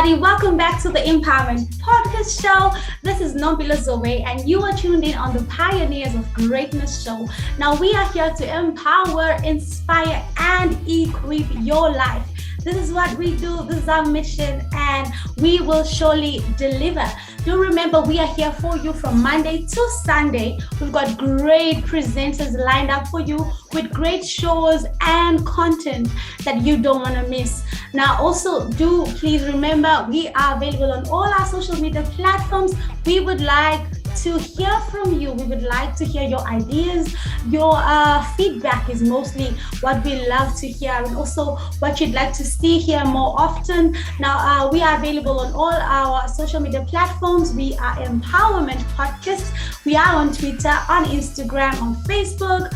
everybody. Welcome back to the Empowerment Podcast Show. This is Nompilo and you are tuned in on the Pioneers of Greatness show. Now, we are here to empower, inspire, and equip your life. This is what we do. This is our mission, and we will surely deliver. Do remember, we are here for you from Monday to Sunday. We've got great presenters lined up for you with great shows and content that you don't want to miss. Now, also, do please remember, we are available on all our social media platforms. We would like to hear from you. We would like to hear your ideas. Your feedback is mostly what we love to hear, and also what you'd like to see here more often. Now, we are available on all our social media platforms. We are Empowerment Podcast. We are on Twitter, on Instagram, on Facebook.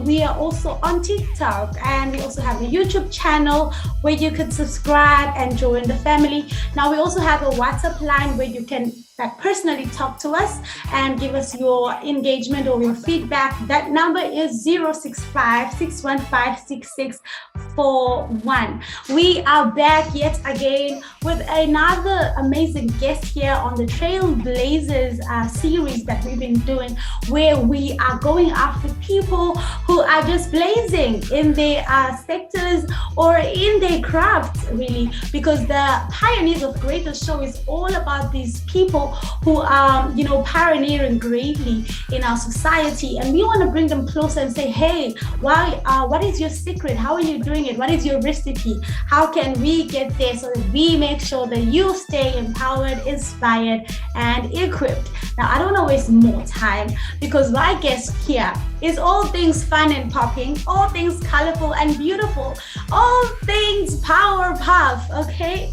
We are also on TikTok, and we also have a YouTube channel where you could subscribe and join the family. Now, we also have a WhatsApp line where you can personally talk to us and give us your engagement or your feedback. That number is 065-615-6641. We are back yet again with another amazing guest here on the Trailblazers series that we've been doing, where we are going after people who are just blazing in their sectors or in their crafts, really, because the Pioneers of Greatness show is all about these people who are, pioneering greatly in our society, and we want to bring them closer and say, hey, what is your secret? How are you doing it? What is your recipe? How can we get there so that we make sure that you stay empowered, inspired, and equipped? Now, I don't want to waste more time because my guest here is all things fun and popping, all things colorful and beautiful, all things power puff, okay?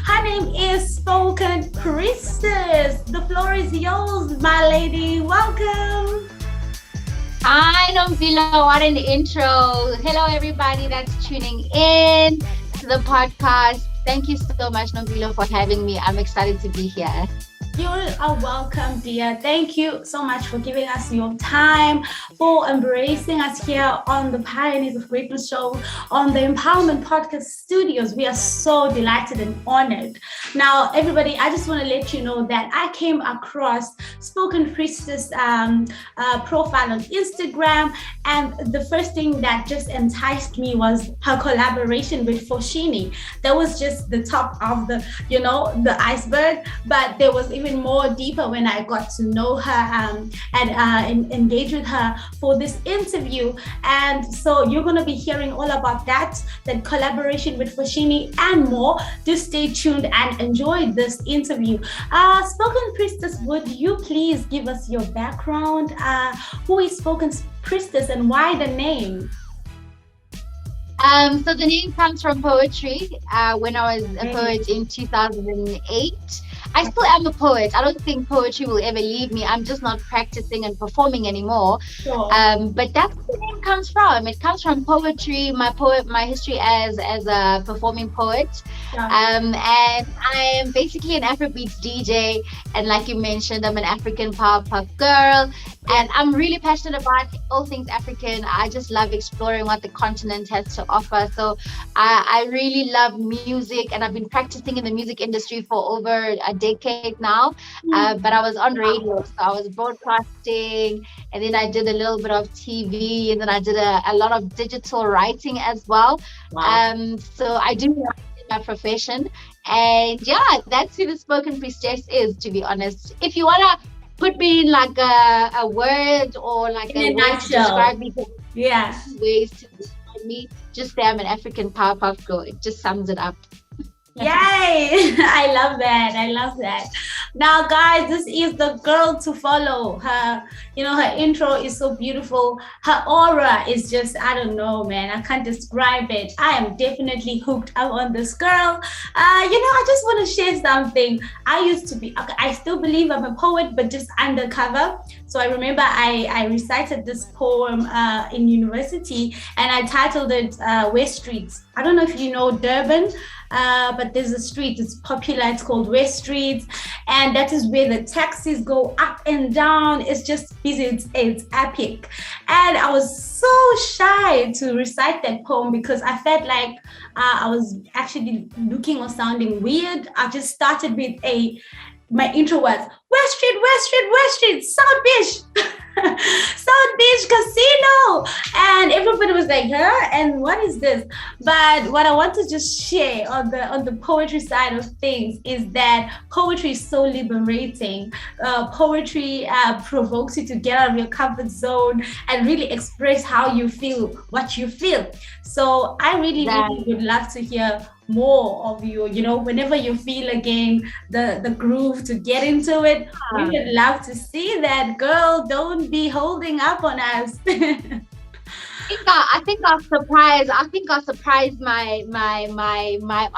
Her name is Spoken Priestess. The floor is yours, my lady. Welcome. Hi, Nompilo. What an intro. Hello, everybody that's tuning in to the podcast. Thank you so much, Nompilo, for having me. I'm excited to be here. You are welcome, dear. Thank you so much for giving us your time, for embracing us here on the Pioneers of Greatness show, on the Empowerment Podcast Studios. We are so delighted and honored. Now, everybody, I just want to let you know that I came across Spoken Priestess profile on Instagram, and the first thing that just enticed me was her collaboration with Foschini. That was just the top of the iceberg, but there was even more deeper when I got to know her and engage with her for this interview. And so you're going to be hearing all about that collaboration with Foschini and more. Just stay tuned and enjoy this interview. Spoken Priestess, would you please give us your background? Who is Spoken Priestess and why the name? So the name comes from poetry. When I was a poet in 2008, I still am a poet. I don't think poetry will ever leave me. I'm just not practicing and performing anymore. Sure. But that's where the name comes from. It comes from poetry, my history as a performing poet. Yeah. And I am basically an Afrobeats DJ. And like you mentioned, I'm an African power pop girl. And I'm really passionate about all things African. I just love exploring what the continent has to offer. So I really love music, and I've been practicing in the music industry for over a decade now. But I was on radio, so I was broadcasting, and then I did a little bit of TV, and then I did a lot of digital writing as well. Wow. So I do write in my profession. And yeah, that's who the Spoken Priestess is, to be honest. If you want to put me in like a word or like in a way to describe me, ways to describe me, just say I'm an African power puff girl. It just sums it up. Yay! I love that. Now, guys, this is the girl to follow. Her intro is so beautiful. Her aura is just, I don't know, man. I can't describe it. I am definitely hooked up on this girl. I just want to share something. I still believe I'm a poet, but just undercover. So I remember I recited this poem in university, and I titled it West Streets. I don't know if you know Durban, but there's a street, it's popular, it's called West Street, and that is where the taxis go up and down. It's just busy, it's epic. And I was so shy to recite that poem because I felt like I was actually looking or sounding weird. I just started with my intro was West Street, West Street, West Street, South Beach, South Beach Casino. And everybody was like, huh? And what is this? But what I want to just share on the poetry side of things is that poetry is so liberating. Poetry provokes you to get out of your comfort zone and really express how you feel, what you feel. So I really, That, really would love to hear more of you, whenever you feel again the groove to get into it. We would love to see that. Girl, don't be holding up on us. I think I'll surprise my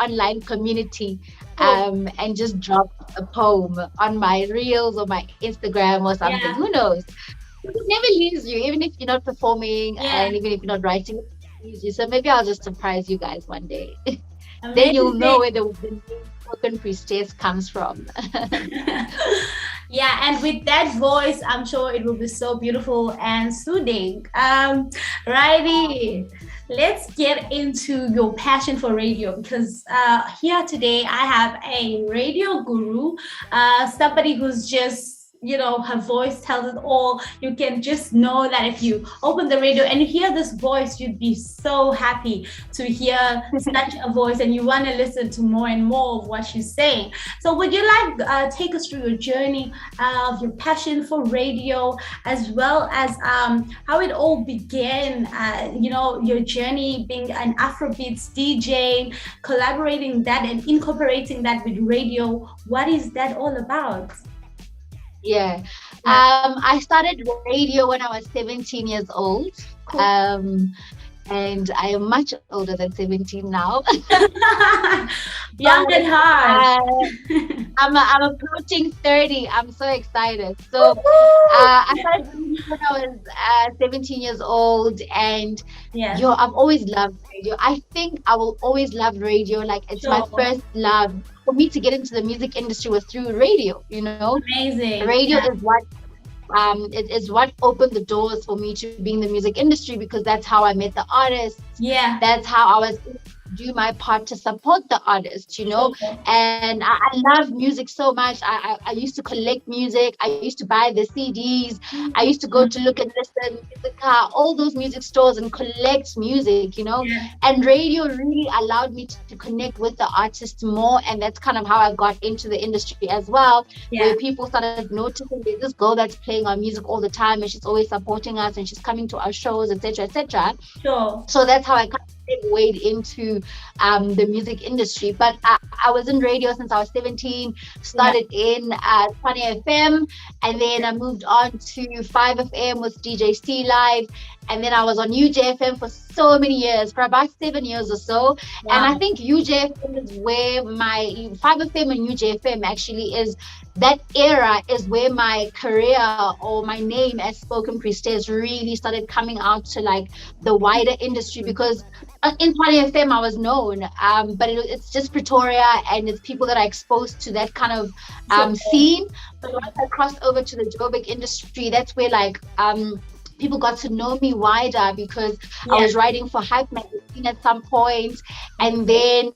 online community, Cool. and just drop a poem on my reels or my Instagram or something. Yeah, Who knows? It never leaves you, even if you're not performing yeah, and even if you're not writing, it never leaves you. So maybe I'll just surprise you guys one day. Then you'll know amazing. where the name spoken priestess comes from. Yeah, and with that voice, I'm sure it will be so beautiful and soothing. Righty, let's get into your passion for radio because here today I have a radio guru, somebody who's just her voice tells it all. You can just know that if you open the radio and you hear this voice, you'd be so happy to hear such a voice and you want to listen to more and more of what she's saying. So would you like take us through your journey of your passion for radio, as well as how it all began, your journey being an Afrobeats DJ, collaborating that and incorporating that with radio. What is that all about? Yeah. Yeah, I started radio when I was 17 years old. cool. Um, and I am much older than 17 now. Young But at heart. I'm approaching 30. I'm so excited. So Woohoo! I started radio when I was 17 years old, and Yeah, I've always loved radio. I think I will always love radio. Like it's my sure. first love. For me to get into the music industry was through radio. Amazing. Radio Yeah, is it is what opened the doors for me to be in the music industry, because that's how I met the artists. yeah, That's how I was able to do my part to support the artists. sure. And I love music so much. I used to collect music. I used to buy the CDs. I used to go to look and listen in the car, all those music stores, and collect music. Yeah, And radio really allowed me to connect with the artists more. And that's kind of how I got into the industry as well, yeah, where people started noticing there's this girl that's playing our music all the time and she's always supporting us and she's coming to our shows, etc., etc. sure. So that's how I kind of segued into the music industry. But I was in radio since I was 17, Yeah, started in 20 FM, and then I moved on to 5 FM with DJ C Live. And then I was on UJFM for so many years, for about 7 years or so. And I wow. think UJFM is where my 5 FM and UJFM actually is, that era is where my career or my name as spoken priestess really started coming out to like the wider industry, because in 20 FM I was known, but it's just Pretoria and it's people that are exposed to that kind of Sure. scene. But once I crossed over to the Joburg industry, that's where like people got to know me wider, because I Yeah, was writing for Hype magazine at some point. And then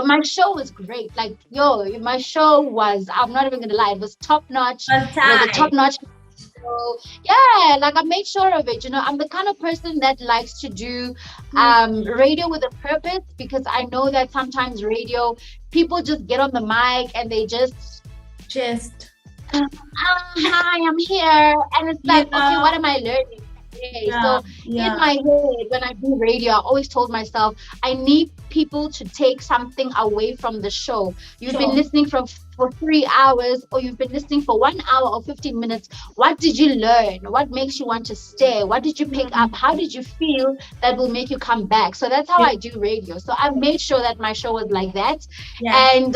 my show was great. Like my show was, I'm not even gonna lie, it was top notch. first It was a time. top notch. So yeah, like I made sure of it. I'm the kind of person that likes to do Mm, radio with a purpose, because I know that sometimes radio, people just get on the mic and they just just, hi, I'm here. And it's like, okay, yeah, what am I learning today? yeah, So in yeah, my head, when I do radio, I always told myself, I need people to take something away from the show. You've been sure. listening for 3 hours, or you've been listening for 1 hour or 15 minutes. What did you learn? What makes you want to stay? What did you pick Mm, up? How did you feel that will make you come back? So that's how yeah, I do radio. So I made sure that my show was like that. yeah, And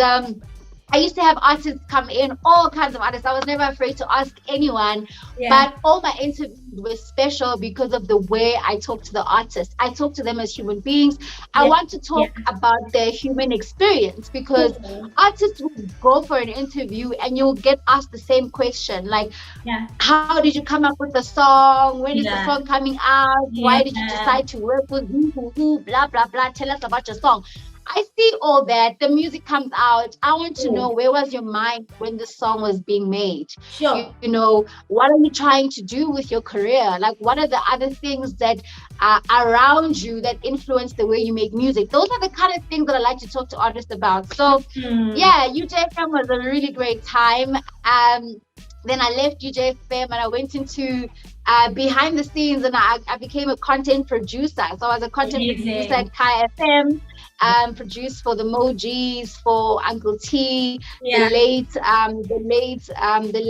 I used to have artists come in, all kinds of artists. I was never afraid to ask anyone, Yeah. but all my interviews were special because of the way I talk to the artist. I talk to them as human beings. I Yeah. want to Yeah. talk about their human experience because Cool. artists will go for an interview and you'll get asked the same question like, Yeah. how did you come up with the song? When is the Yeah. song coming out? Why did you Yeah. decide to work with who, blah, blah, blah. Tell us about your song. I see all that. The music comes out. I want to know, Cool. where was your mind when the song was being made? You Sure. know, what are you trying to do with your career? Like, what are the other things that are around you that influence the way you make music? Those are the kind of things that I like to talk to artists about. So, Hmm. yeah, UJFM was a really great time. Then I left UJFM and I went into behind the scenes, and I became a content producer. So I was a content producer Amazing. at Kai FM, produced for the Mojis, for Uncle T, Yeah. the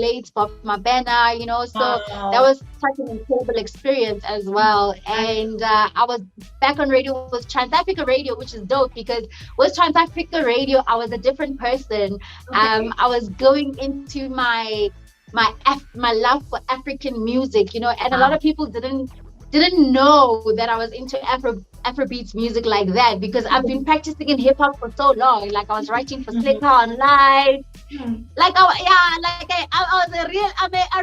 late Bob Mabena, you know. So that Wow. was such an incredible experience as well. And I was back on radio with Trans Africa Radio, which is dope because with Trans Africa Radio, I was a different person. Okay. I was going into my love for African music, you know, and a lot Wow. of people didn't know that I was into Afrobeats music like that because I've been practicing in hip hop for so long. Like I was writing for Slicker Mhm. online. Hmm. Like I was a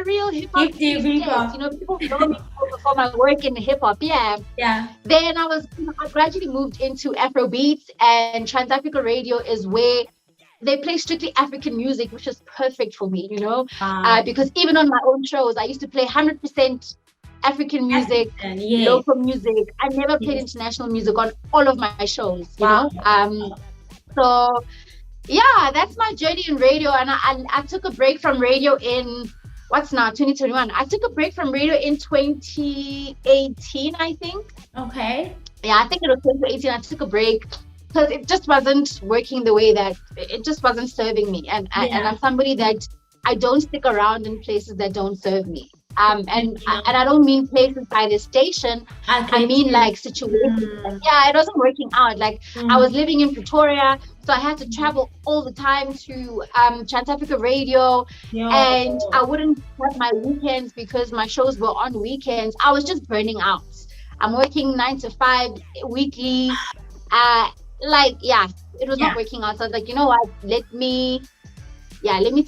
real hip hop Deep, deep, deep. enthusiast. You know, people know me for my work in hip hop. Yeah. Yeah. Then I gradually moved into Afrobeats, and Trans Africa Radio is where they play strictly African music, which is perfect for me, you know, Wow. because even on my own shows, I used to play 100% African music, African. Yes. local music. I never played Yes. international music on all of my shows, you Wow. know. So yeah, that's my journey in radio, and I took a break from radio in what's now 2021. I took a break from radio in 2018, I think. Okay. Yeah, I think it was 2018. I took a break because it just wasn't working the way that it just wasn't serving me. And Yeah. I'm somebody that I don't stick around in places that don't serve me. Yeah. And I don't mean places by the station. I I get mean you. like situations. Like, Mm. yeah, it wasn't working out. Like I Mm. was living in Pretoria, so I had to travel all the time to Trans Africa Radio, and I Yo. wouldn't have my weekends because my shows were on weekends. I was just burning out. I'm working 9 to 5 weekly. Uh, like yeah, it was not Yeah. working out. So I was like, you know what? Let me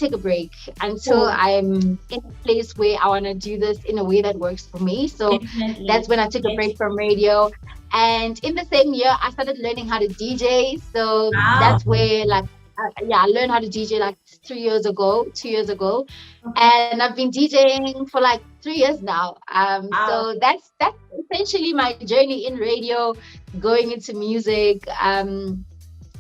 take a break until Cool. I'm in a place where I want to do this in a way that works for me. So Definitely. that's when I took a Yes. break from radio. And in the same year, I started learning how to DJ. So Wow. that's where, like, I learned how to DJ like 2 years ago, 2 years ago. Okay. And I've been DJing for like 3 years now. Wow. So that's essentially my journey in radio, going into music.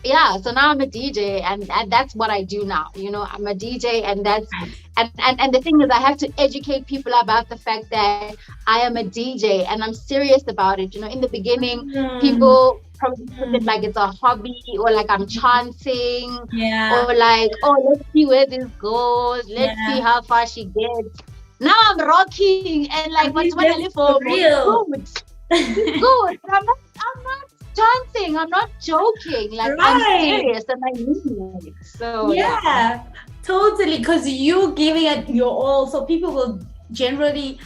Yeah, so now I'm a DJ, and that's what I do now. You know, I'm a DJ, and that's Nice. and the thing is, I have to educate people about the fact that I am a DJ and I'm serious about it. You know, in the beginning, Mm. people probably took it Mm. like it's a hobby, or like I'm chancing, Yeah. or like, oh, let's see where this goes, let's see Yeah. how far she gets. Now I'm rocking, and like, I what's think when I that's live for for real. good. It's good. But I'm not dancing. I'm not joking. Like I'm Right. serious and I mean it. So yeah. Yeah, totally. Because you giving it your all, so people will generally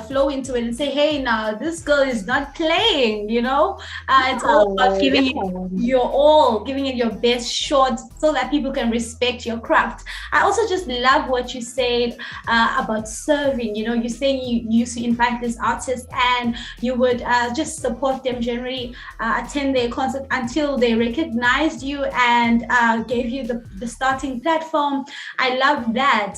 flow into it and say, "Hey, now this girl is not playing." You know, it's all about Yeah, giving it yeah. your all, giving it your best shot, so that people can respect your craft. I also just love what you said about serving. You know, you saying you used to invite these artists and you would just support them generally, attend their concert until they recognized you and gave you the starting platform. I love that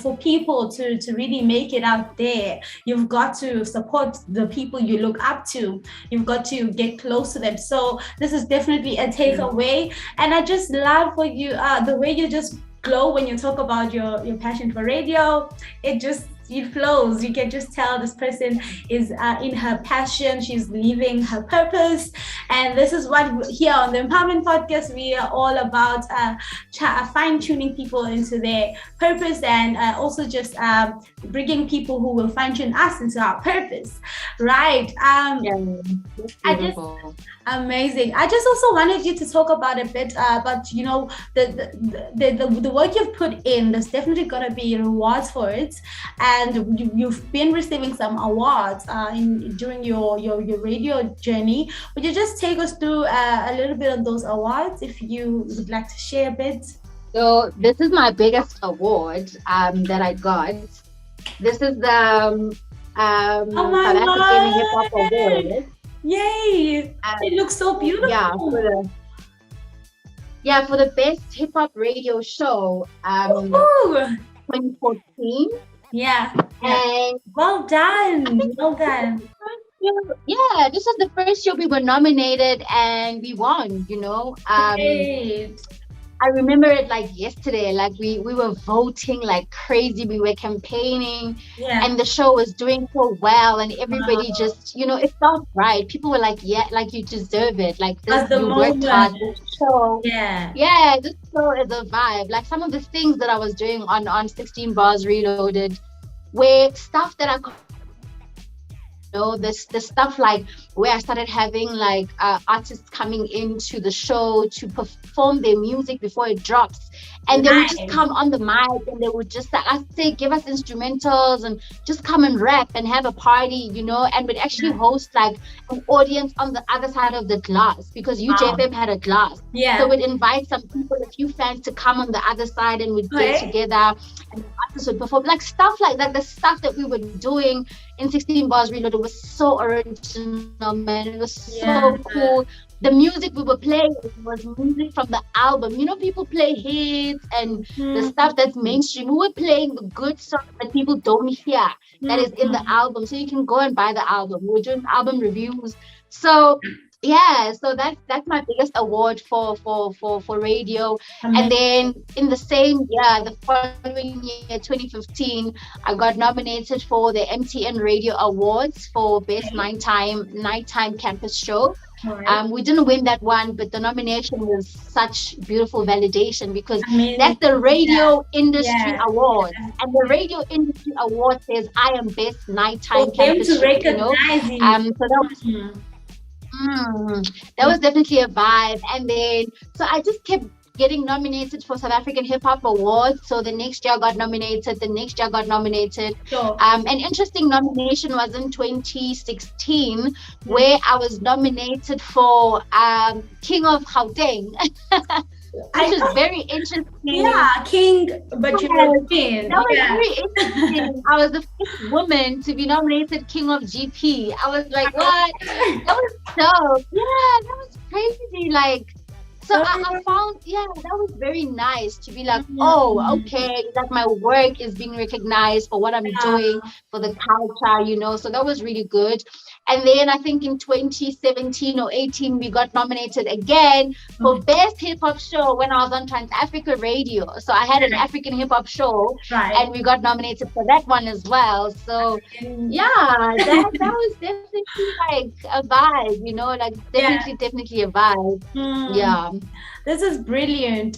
for people to really make it out there, you've got to support the people you look up to. You've got to get close to them. So this is definitely a takeaway. And I just love for you the way you just glow when you talk about your passion for radio. It flows. You can just tell this person is in her passion. She's living her purpose. And this is what here on the Empowerment Podcast, we are all about fine tuning people into their purpose, and also just bringing people who will fine tune us into our purpose. Right. Yeah, that's I just beautiful. Amazing. I just also wanted you to talk about a bit about the work you've put in. There's definitely gonna be rewards for it, and you've been receiving some awards in during your radio journey. Would you just take us through a little bit of those awards if you would like to share a bit? So this is my biggest award that I got. This is the Oh South my African Hip Hop god! Award. Yay! It looks so Yeah, beautiful. for the best hip hop radio show, Woohoo! 2014. Yeah, yeah. And Well I done. think Well this was done. the first year, yeah, this was the first year we were nominated and we won, you know. Great. I remember it like yesterday. Like we were voting like crazy. We were campaigning, Yeah. and the show was doing so well. And everybody Wow. just, it felt right. People were like, "Yeah, like you deserve it. Like this, That's the you worked moment. hard. This show, Yeah. yeah, this show is a vibe." Like some of the things that I was doing on 16 Bars Reloaded were stuff that I the stuff like where I started having like artists coming into the show to perform their music before it drops, and they would just Nice. come on the mic and they would just like I say give us instrumentals and just come and rap and have a party, and would actually host like an audience on the other side of the glass because Wow. UJFM had a glass. So Yeah. we'd invite some people, a few fans to come on the other side and we'd get Okay. together and the artists would perform like stuff like that. The stuff that we were doing in 16 Bars Reloaded was so original, man. It was Yeah. so cool. The music we were playing was music from the album. People play hits and the Mhm. stuff that's mainstream. We were playing the good songs that people don't hear that is in the Mhm. album. So you can go and buy the album. We were doing album reviews. So yeah, so that's my biggest award for radio. And Amazing. then in the same year, the following year, 2015, I got nominated for the MTN Radio Awards for Best Okay. Nighttime Campus Show. All right. We didn't win that one, but the nomination was such beautiful validation because Amazing. that's the Yeah. Radio Industry Yeah. Award. And the Radio Industry Award says I am best For nighttime them campus to show. recognize you. So Mhm. that was definitely a vibe. And then, so I just kept getting nominated for South African Hip Hop Awards. So the next year I got nominated, the next year I got nominated. Sure. An interesting nomination was in 2016, where I was nominated for King of Gauteng, I which is know. very interesting. Yeah, king, but you're a Yes, queen. that was Yeah. very interesting. I was the first woman to be nominated King of GP. I was like, what? That was dope. Yeah, that was crazy. Like, so I found, yeah, that was very nice to be like, oh, Mhm. okay, that my work is being recognized for what I'm Yeah. doing for the culture. So that was really good. And then I think in 2017 or 18, we got nominated again for Best Hip Hop Show when I was on Trans Africa Radio. So I had an African hip hop show Right. and we got nominated for that one as well. So yeah, that was definitely like a vibe, like Yeah. definitely a vibe. Mm. Yeah. This is brilliant.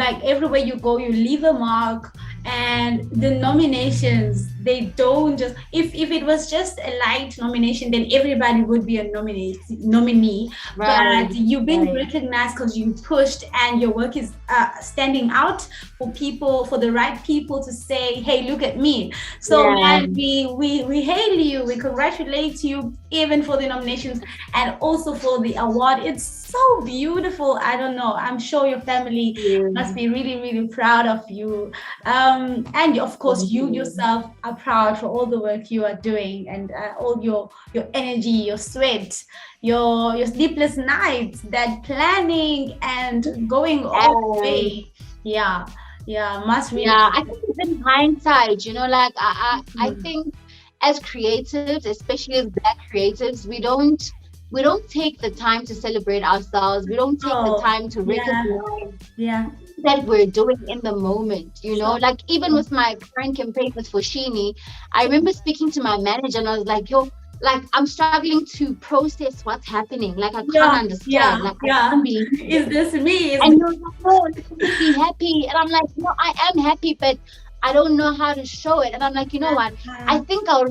Like everywhere you go, you leave a mark. And the nominations, they don't just, if it was just a light nomination, then everybody would be a nominee. Right. But you've been Right. recognized because you pushed and your work is standing out for the right people to say, hey, look at me. So Yeah. man, we hail you, we congratulate you even for the nominations and also for the award. It's so beautiful. I don't know, I'm sure your family must be really, really proud of you. And of course, Thank you you. yourself are proud for all the work you are doing and all your energy, your sweat, your sleepless nights, that planning and going all the way. Yeah, yeah, must really. Yeah, I think it's in hindsight, like I think as creatives, especially as Black creatives, we don't take the time to celebrate ourselves. We don't take the Oh, time to yeah, recognize yeah. that we're doing in the moment, Sure. like even with my current campaign with Foshini, I remember speaking to my manager and I was like, yo, like I'm struggling to process what's happening. Like I can't Yeah, understand. Like I yeah. can't believe Is it. this me? Is And you're like, no, you should be happy. And I'm like, no, I am happy, but I don't know how to show it. And I'm like, you know what? I Uh, think I'll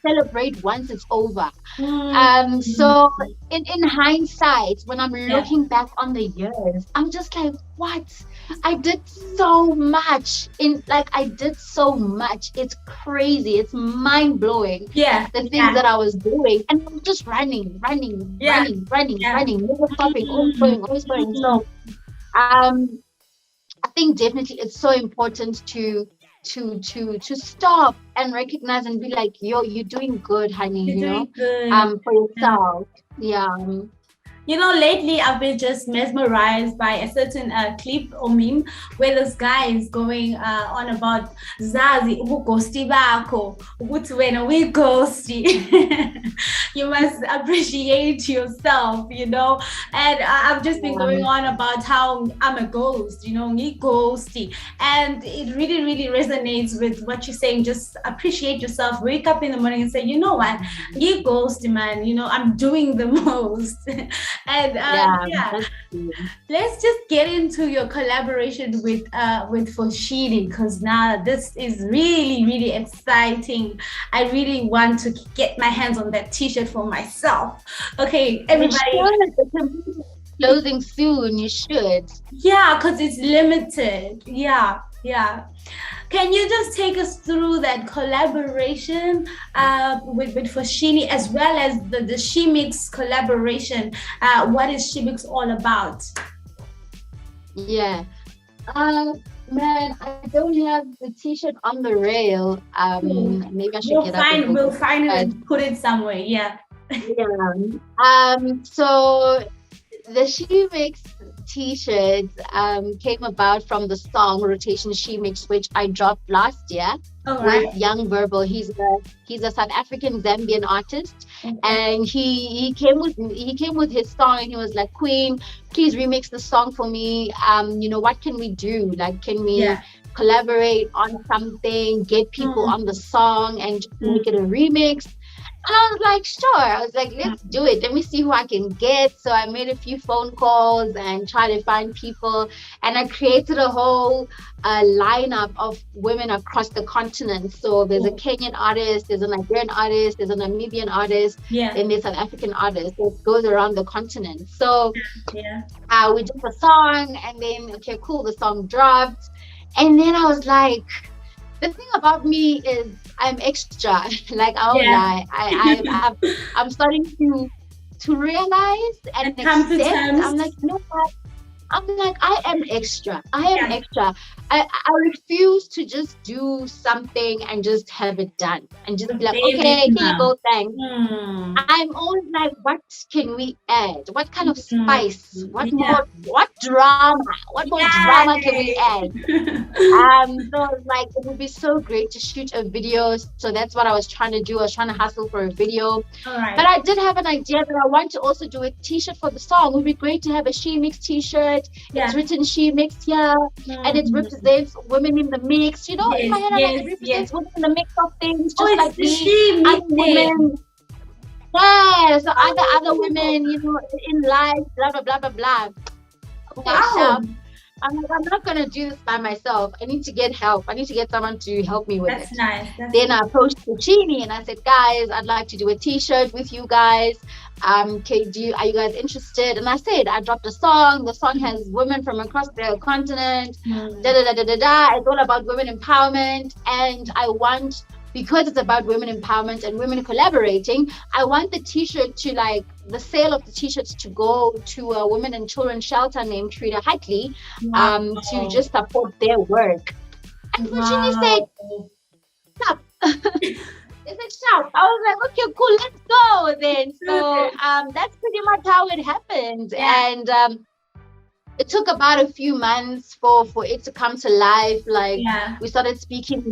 celebrate once it's over. mm, So in hindsight, when I'm yeah, looking back on the years, I'm just like, what? I did so much I did so much. It's crazy. It's mind blowing yeah, the things yeah, that I was doing. And I'm just yeah, yeah. never stopping, Mm, always going. mm. So um I think definitely it's so important to stop and recognize and be like, yo, you're doing good, honey, You're you know, doing good. for Yeah. yourself. Yeah. You know, lately I've been just mesmerized by a certain clip or meme where this guy is going on about Zazi ubugosti bakho ukuthi wena uyigosti. You must appreciate yourself, you know. And I've just been going Um, on about how I'm a ghost, you know, ghosty, and it really, really resonates with what you're saying. Just appreciate yourself. Wake up in the morning and say, you know what, ghosty, man. You know, I'm doing the most. And yeah, yeah, that's true. let's just get into your collaboration with Foshini, because now this is really, really exciting. I really want to get my hands on that T-shirt for myself. Okay, You everybody. should. The computer closing soon. You should. Yeah, because it's limited. Yeah, yeah. Can you just take us through that collaboration with Foshini, as well as the Shemix collaboration? What is Shemix all about? Yeah. Man, I don't have the T-shirt on the rail. Cool. Maybe I should get up and go We'll get it. find it But and put it somewhere. Yeah. yeah. So the She Mix t-shirt came about from the song Rotation She Mix, which I dropped last year All with right. Young Verbal. He's a South African Zambian artist, Okay. and he came with his song, and he was like, Queen, please remix the song for me. What can we do? Like, can we Yeah. collaborate on something, get people Mm, on the song, and just mm, make it a remix? And I was like, sure. I was like, mm. let's do it. Let me see who I can get. So I made a few phone calls and tried to find people. And I created a whole lineup of women across the continent. So there's a Cool. Kenyan artist, there's a Nigerian artist, there's a Namibian artist, Yeah. then there's South African artist. So it goes around the continent. So Yeah. we did the song, and then, okay, cool, the song dropped. And then I was like, the thing about me is I'm extra. Like, I won't Yeah. lie. I'm starting to realize and And come to accept. I'm terms. like, you know what? I'm like, I am extra. I am Yeah. extra. I refuse to just do something and just have it done and just be like, Bare okay, here you minimum. go, thanks. Hmm. I'm always like, what can we add? What kind of Mm. spice? Yeah. What drama? What more drama can we add? Yay. So I was like, it would be so great to shoot a video. So that's what I was trying to do. I was trying to hustle for a video. All But right. I did have an idea that I want to also do a t-shirt for the song. It would be great to have a She Mix t-shirt. It's Yeah. written She Mix here, and it Mm. represents women in the mix. You know, in my Yes. head, I'm like, it Yes. Yes. represents women in the mix of things, Oh, just it's like the me. she Other meeting. women, yeah. So other Oh, women, in life, blah blah blah blah blah. Okay, wow. sharp. I'm like, I'm not gonna do this by myself. I need to get help. I need to get someone to help me with That's it. nice. That's Then I approached Puccini and I said, guys, I'd like to do a t-shirt with you guys. Okay, are you guys interested? And I said, I dropped a song. The song has women from across the continent. Da mm, da da da da da. It's all about women empowerment, and I want, because it's about women empowerment and women collaborating, I want the t-shirt to, like, the sale of the t-shirts to go to a women and children shelter named Frida Hartley, to wow. just support their work. And Virginia said, Wow. stop. They said, shout. I was like, okay, cool, let's go then. So Good. that's pretty much how it happened. Yeah. And it took about a few months for it to come to life. Like, Yeah. we started speaking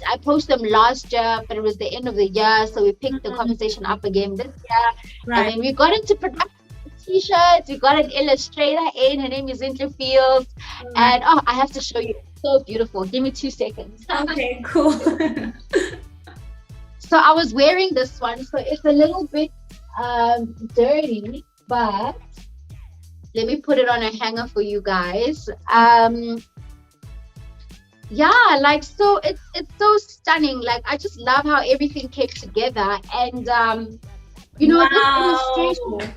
I posted them last year, but it was the end of the year. So we picked the Mm, conversation up again this year. And right. then we got into production of t-shirts. We got an illustrator in. Her name is Zintle Fields. All right. And I have to show you. It's so beautiful. Give me 2 seconds. Okay, cool. So I was wearing this one, so it's a little bit dirty, but let me put it on a hanger for you guys. yeah, like so it's so stunning. Like I just love how everything came together. And this illustration Wow.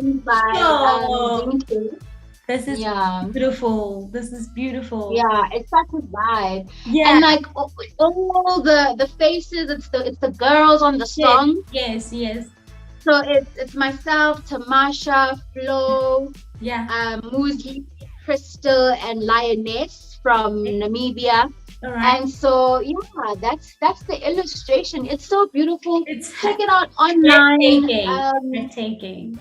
done by Sure. Zinke. This is Yeah. beautiful. This is beautiful. Yeah, it's such a vibe. Yeah. And like all the faces, it's the girls on the Yes. song. Yes. Yes. So it's myself, Tamasha, Flo, Yeah. Muzi, Crystal, and Lioness from Okay. Namibia. All right. And so yeah, that's the illustration. It's so beautiful. It's Check it out online. breathtaking. Breathtaking.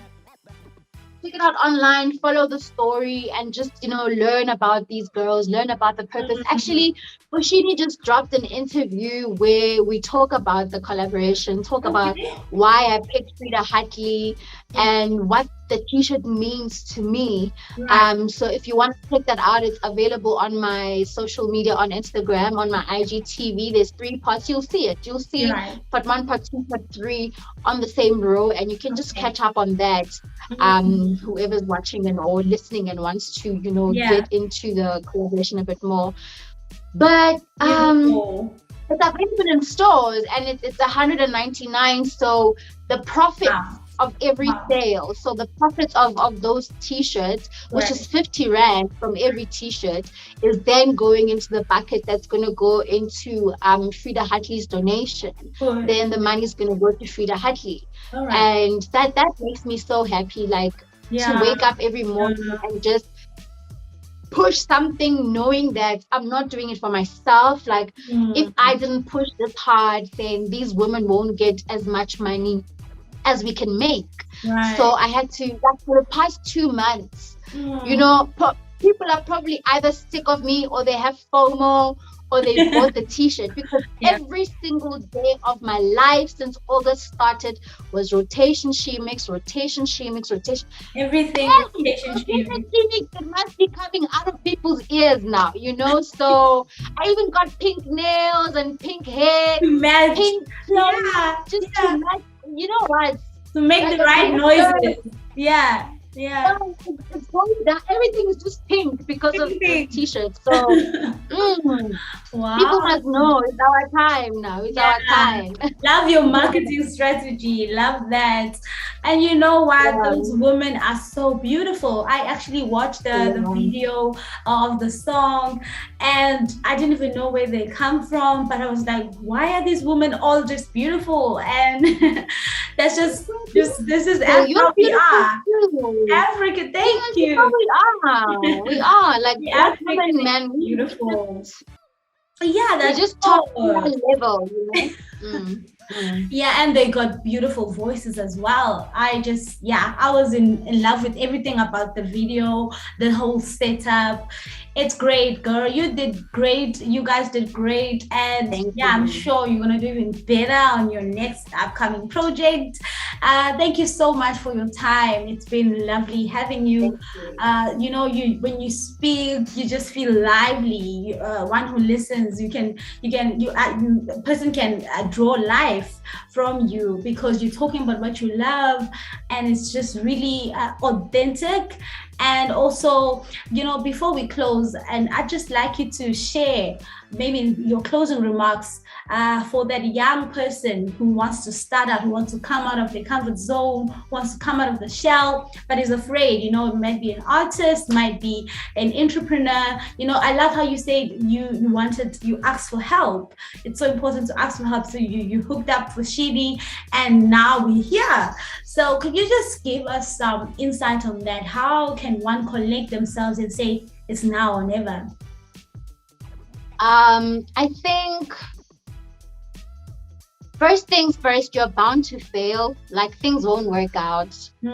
Check it out online, follow the story, and just learn about these girls, learn about the purpose. Mhm. Actually, Bushini just dropped an interview where we talk about the collaboration, talk about Okay. why I picked Frida Hartley Yeah. and what the t-shirt means to me. Right. So if you want to check that out, it's available on my social media, on Instagram, on my IGTV. There's 3 parts. You'll see it. You'll You're see right. part one, part two, part three on the same row, and you can just Okay. catch up on that. Mhm. Whoever's watching and or listening and wants to Yeah. get into the collaboration a bit more. But Beautiful. it's available in stores, and it's 199. So the profits Wow. of every Wow. sale, so the profits of those t-shirts, which is Right. 50 rand from every t-shirt, is then going into the bucket that's going to go into Frida Hartley's donation. Good. Then the money is going to go to Frida Hartley, All right. and that makes me so happy, like to Yeah. wake up every morning and just push something knowing that I'm not doing it for myself. Like if I Mm. didn't push this hard, then these women won't get as much money as we can make. So Right. I had to, like, for the past 2 months, Mm. people are probably either sick of me, or they have FOMO, or they bought the t-shirt, because Yeah. every single day of my life since August started was rotation she mix, rotation she mix, rotation. Everything Hey, rotation rotation shoes. she mix, it must be coming out of people's ears now. So I even got pink nails and pink hair, To match. pink clothes, Yeah. just to Yeah. match. You know what? To make the The right pink noises. Yeah. Yeah. it's going down. Everything is just pink because of this Everything. t-shirt. So mm, people Wow. must know it's our time now. It's Yeah. our time. Love your marketing strategy. Love that. And you know what? Yeah, Those women are so beautiful. I actually watched the yeah. video of the song, and I didn't even know where they come from, but I was like, why are these women all just beautiful? And that's just this is So you're how we beautiful are. too. Africa, thank Yes, you know you. we are. We are like The black African women, is man. beautiful. Yeah, We that's just top all. level. Mm, mm. Yeah, and they got beautiful voices as well. I was in love with everything about the video, the whole setup. It's great, girl. You did great. You guys did great. And Thank yeah, I'm you. sure you're going to do even better on your next upcoming project. Thank you so much for your time. It's been lovely having you. Thank you. You when you speak, you just feel lively. One who listens, a person can draw life from you because you're talking about what you love, and it's just really authentic. And also, before we close, and I'd just like you to share maybe your closing remarks for that young person who wants to start out, who wants to come out of their comfort zone, wants to come out of the shell, but is afraid. It might be an artist, might be an entrepreneur. I love how you said you asked for help. It's so important to ask for help. So you hooked up with Shidi, and now we're here. So could you just give us some insight on that? How can one connect themselves and say it's now or never? I think first things first, you're bound to fail. Like things won't work out. They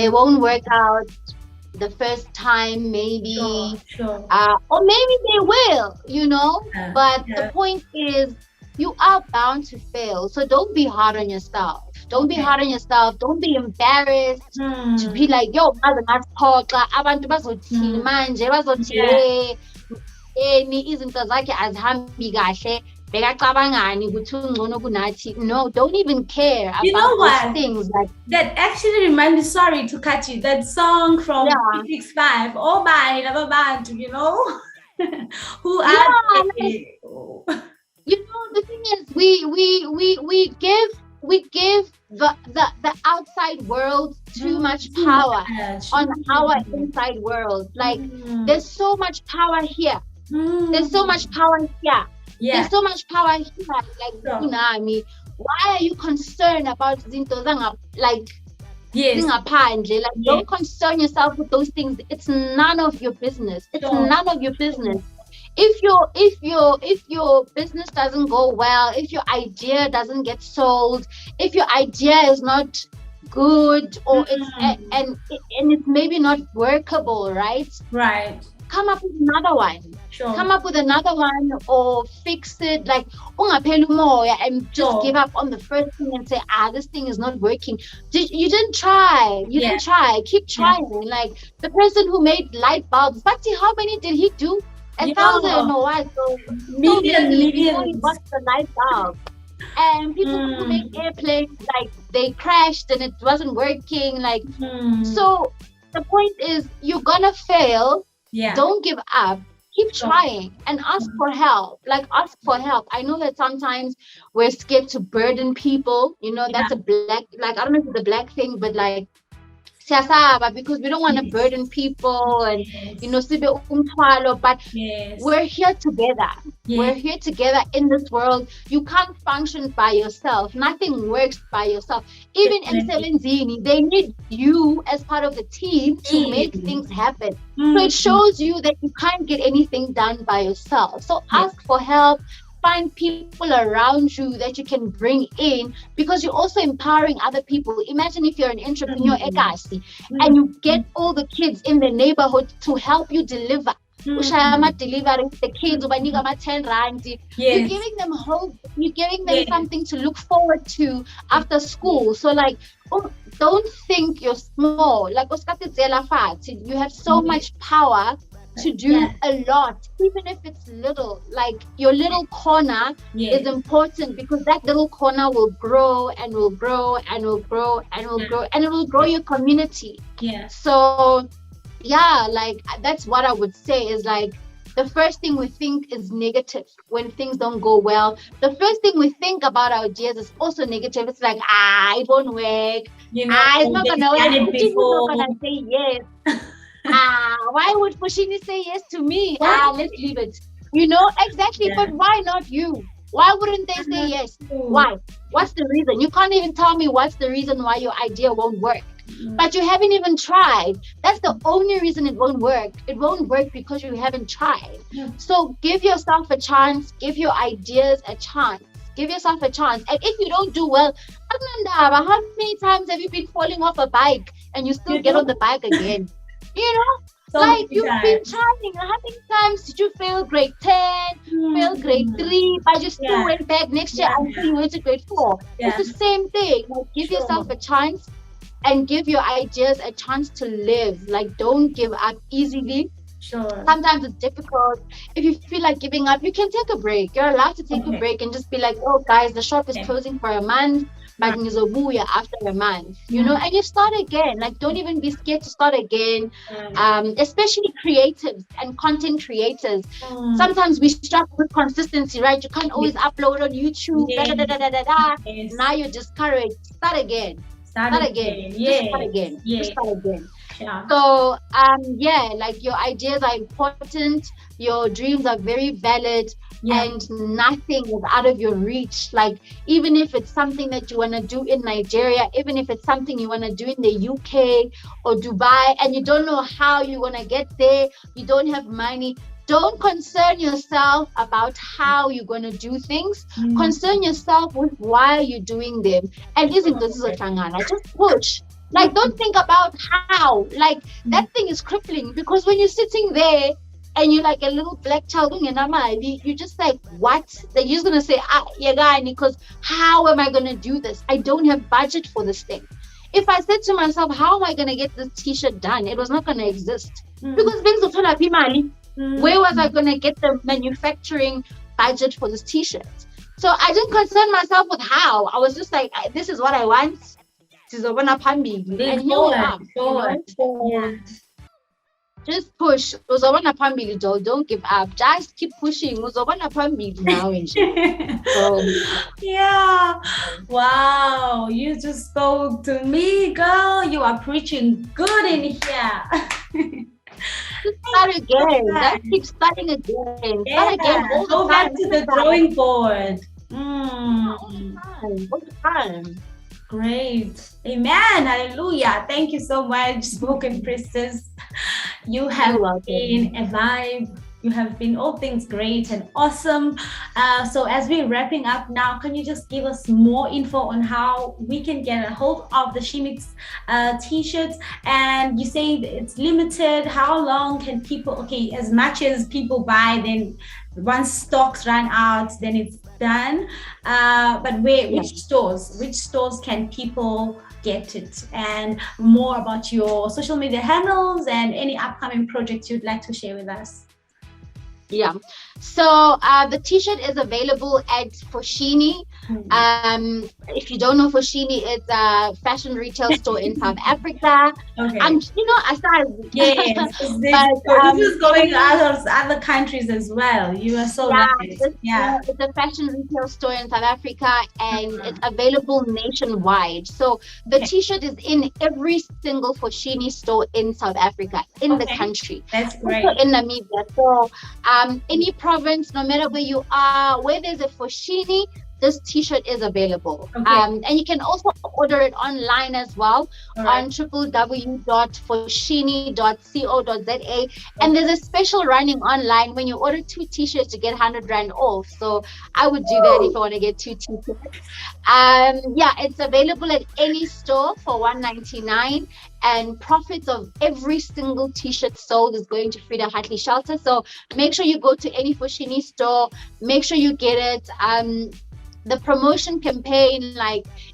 Hmm. won't work out the first time, maybe, Sure, sure. or maybe they will. Yeah, But the yeah. point is, you are bound to fail. So don't be hard on yourself. Don't be Okay. hard on yourself. Don't be embarrassed to Hmm. be like, yo, maze ngaphoxa, abantu bazothini Hmm. manje, bazothi Yeah. izinto zakhe azihambi kahle, bekacabangani ukuthi ungcono kunathi. No, don't even care You about know those what? things. Like, That actually reminds me, sorry to cut you, that song from yeah, 365, Oh by Lava Bantu, Who are Yeah, like, they? Oh. the thing is, we give the outside world too much Too power much. on our inside world. Like, Mm. there's so much power here. There's so Mm. much power here. Yeah. There's so much power here. Like, So, Tsunami. Why are you concerned about zinto like yes. zingaphandle? Like, Yes. don't concern yourself with those things. It's none of your business. It's Sure. none of your business. If your business doesn't go well, if your idea doesn't get sold, if your idea is not good, or Mm. and it's maybe not workable, right? Right. Come up with another one. Sure. Come up with another one, or fix it. Like, ungapheli umoya and just Sure. give up on the first thing and say, this thing is not working. You didn't try. You Yeah. didn't try. Keep Yeah. trying. Like, the person who made light bulbs, but see, how many did he do? A Yeah. thousand or what? So many before he Millions. got the light bulb. And people who make Mm. airplanes, like, they crashed and it wasn't working. Like, Mm. so the point is, you're gonna fail. Yeah. Don't give up. Keep Sure. trying and ask for help. Like, ask for help. I know that sometimes we're scared to burden people. Yeah. That's a black, like, I don't know if it's a black thing, but like, siyasaba, because we don't want to Yes. burden people, and Yes. sibe umthwalo, but Yes. we're here together. We're Yes. here together in this world. You can't function by yourself. Nothing works by yourself. Even Definitely. M17, they need you as part of the team to make Mm. things happen. So it Mm. shows you that you can't get anything done by yourself. So Yes. ask for help. Find people around you that you can bring in, because you're also empowering other people. Imagine if you're an entrepreneur, Mm. Ekasi, and you get Mm. all the kids in the neighborhood to help you deliver. Ushaya Mm. ama-delivery with the kids, ubanika Mm. ama-10 rand. You're Yes. giving them hope. You're giving them Yes. something to look forward to after Exactly. school. So, like, don't think you're small. Like, you have so Yes. much power to do Yeah. a lot, even if it's little. Like, your little corner is Yes. important, because that little corner will grow and will grow and will grow and will Yeah. grow, and it will grow your community. Yeah. So, yeah, like, that's what I would say is, like, the first thing we think is negative when things don't go well. The first thing we think about our ideas is also negative. It's like, it won't work. It's not They've gonna work. done it Pushini's not before. gonna say yes. Why would Pushini say yes to me? What? Let's leave it. Exactly. Yeah. But why not you? Why wouldn't they say yes? True. Why? What's the reason? You can't even tell me what's the reason why your idea won't work. But you haven't even tried. That's the only reason it won't work. It won't work because you haven't tried. Mm. So give yourself a chance. Give your ideas a chance. Give yourself a chance. And if you don't do well, Anandaba, how many times have you been falling off a bike and you still You get on know, the bike again? You know, so like, many you've been times. trying. How many times did you fail grade 10, fail grade Mm. 3, but you still Yeah. went back next year Yeah. until you went to grade 4? It's Yeah. the same thing. Like, give Sure. yourself a chance and give your ideas a chance to live. Like, don't give up easily. Sure. Sometimes it's difficult. If you feel like giving up, you can take a break. You're allowed to take a Okay. break and just be like, oh, guys, the shop is Okay. closing for a month, but Right. ngizobuya after a month, Mm. and you start again. Like, don't even be scared to start again. Mm. Especially creatives and content creators. Mm. Sometimes we struggle with consistency, right? You can't always Yes. upload on YouTube. Da, da, da, da, da, da, da. Yes. Now you're discouraged. Start again. Start Start again. again. Yes. Just start again. Yes. Just start again. Yeah. So, yeah, like, your ideas are important, your dreams are very valid, Yeah. and nothing is out of your reach. Like, even if it's something that you want to do in Nigeria, even if it's something you want to do in the UK or Dubai, and you don't know how you're going to get there, you don't have money, don't concern yourself about how you're going to do things. Mm. Concern yourself with why you're doing them. And just push. Like, don't think about how. Like, that thing is crippling, because when you're sitting there and you're like a little black child, you're just like, what? Then you're just going to say, because how am I going to do this? I don't have budget for this thing. If I said to myself, how am I going to get this t-shirt done? It was not going to exist. Because where was I going to get the manufacturing budget for this t-shirt? So I didn't concern myself with how. I was just like, this is what I want. And here we are. Forward. So, Yeah. Just push. Uzobona phambili, doll. Don't give up. Just keep pushing. Uzobona phambili now nje. So Yeah. Wow. You just spoke to me, girl. You are preaching good in here. just Thank start you so again. Just much. keep starting again. Start Yeah. again all the Go time. back to Every the time. drawing board. Yeah, all the Mm. time. All the time. Great. Amen. Hallelujah. Thank you so much, spoken priestess. You You're have welcome. been a vibe. You have been all things great and awesome. So, as we're wrapping up now, can you just give us more info on how we can get a hold of the Shimix t-shirts? And you say it's limited. How long can people? Okay, as much as people buy, then once stocks run out, then it's done. But where, Yeah. which stores can people get it? And more about your social media handles and any upcoming projects you'd like to share with us. Yeah. So the t-shirt is available at Foschini. Hmm. If you don't know Foschini, it's a fashion retail store in South Africa. Okay. Aside, Yes, but this is going any out of other countries as well. You are so yeah, right. Yeah. it's a fashion retail store in South Africa, and it's Mhm. available nationwide. So the Okay. t-shirt is in every single Foschini store in South Africa, in the Okay. country, That's also great. in Namibia. So any province, no matter where you are, where there's a Foschini, this t-shirt is available. Okay. And you can also order it online as well All on right. www.foschini.co.za. And Okay. there's a special running online when you order two t-shirts, you get 100 Rand off. So I would do that if I Woo! want to get two t-shirts. Yeah, it's available at any store for 199, and profits of every single t-shirt sold is going to Frida Hartley Shelter. So make sure you go to any Foschini store, make sure you get it. The promotion campaign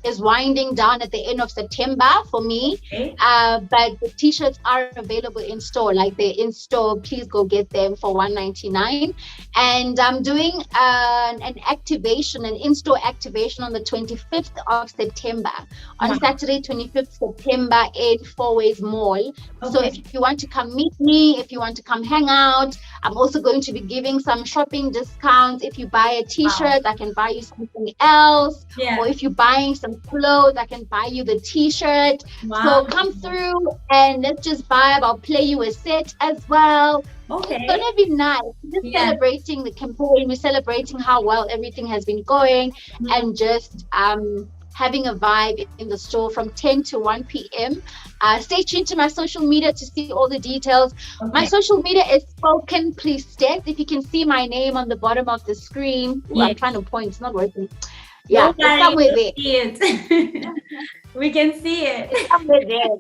is winding down at the end of September for me. Okay. But the t-shirts are available in store. Like they're in store, please go get them for 199. And I'm doing an activation, an in-store activation on the 25th of September, on Wow. Saturday 25th September in Four Ways Mall. So Okay. if you want to come meet me, if you want to come hang out, I'm also going to be giving some shopping discounts. If you buy a Wow. t-shirt, I can buy you something else. Or Yeah. if you're buying some clothes, I can buy you the t-shirt. Wow. So come through and let's just vibe. I'll play you a set as well. It's Okay. gonna be nice. We're just Yeah. celebrating the campaign. We're celebrating how well everything has been going, Mm. and just having a vibe in the store from 10 to 1 p.m. Stay tuned to my social media to see all the details. My Okay. social media is Spoken Priestess. If you can see my name on the bottom of the screen. Ooh, I'm Yes. trying to point, it's not working. Yeah, Don't it's worry, somewhere we'll there. see it. We can see it. It's somewhere there.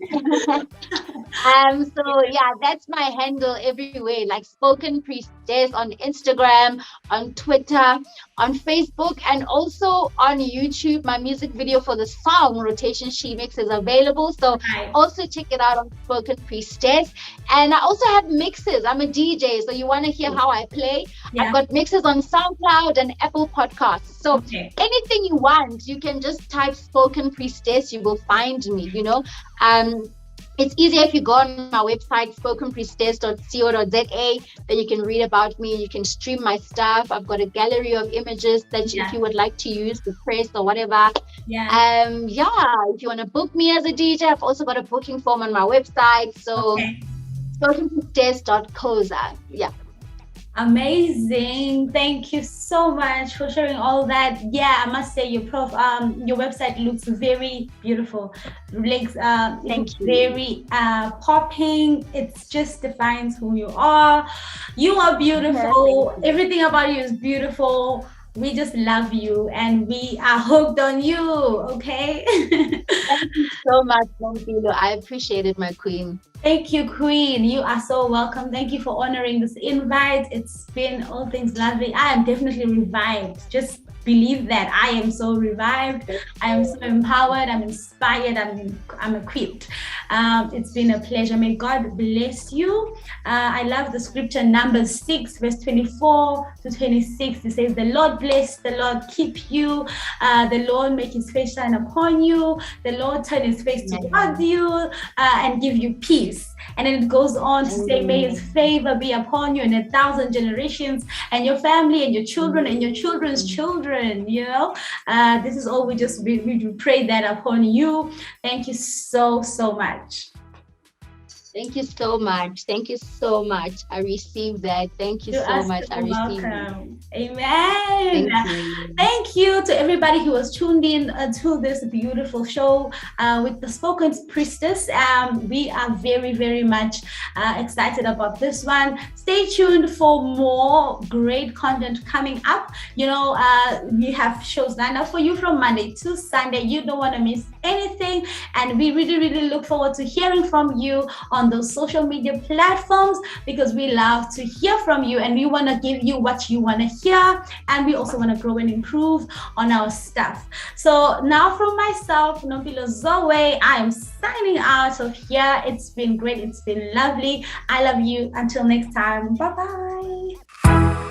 So yeah, that's my handle everywhere, like Spoken Priestess on Instagram, on Twitter, on Facebook, and also on YouTube. My music video for the song Rotation She Mix is available. So Right. also check it out on Spoken Priestess. And I also have mixes. I'm a DJ, so you want to hear how I play? I've Yeah. got mixes on SoundCloud and Apple Podcasts. So Okay. anything you want, you can just type Spoken Priestess, you will find me, Um, it's easier if you go on my website, spokenpriestess.co.za. Then you can read about me. You can stream my stuff. I've got a gallery of images that Yeah. if you would like to use the press or whatever. Yeah. Yeah, if you want to book me as a DJ, I've also got a booking form on my website. So Okay. spokenpriestess.coza. Yeah. Amazing. Thank you so much for sharing all that. Yeah, I must say your website looks very beautiful. It Thank looks you. very popping. It just defines who you are. You are beautiful. Thank you. Everything about you is beautiful. We just love you and we are hooked on you. Okay. Thank you so much, Nompilo. I appreciate it, my queen. Thank you, Queen. You are so welcome. Thank you for honoring this invite. It's been all things lovely. I am definitely revived. Just believe that I am so revived. I am so empowered. I'm inspired. I'm equipped. It's been a pleasure. May God bless you. I love the scripture, Numbers 6, verse 24 to 26. It says, "The Lord bless, the Lord keep you. The Lord make his face shine upon you. The Lord turn his face towards you and give you peace." And then it goes on to say, may his Mm. favor be upon you in 1,000 generations, and your family and your children and your children's Mm. children. This is all we pray that upon you. Thank you so, so much. Thank you so much. Thank you so much. I received that. Thank you You so are much. I so received it. welcome. Amen. Thank you. Thank you to everybody who was tuned in to this beautiful show with the Spoken Priestess. We are very, very much excited about this one. Stay tuned for more great content coming up. We have shows lined up for you from Monday to Sunday. You don't want to miss anything. And we really, really look forward to hearing from you on those social media platforms, because we love to hear from you and we want to give you what you want to hear, and we also want to grow and improve on our stuff. So now from myself, Nompilo Zoe, I am signing out of here. It's been great. It's been lovely. I love you. Until next time. Bye bye.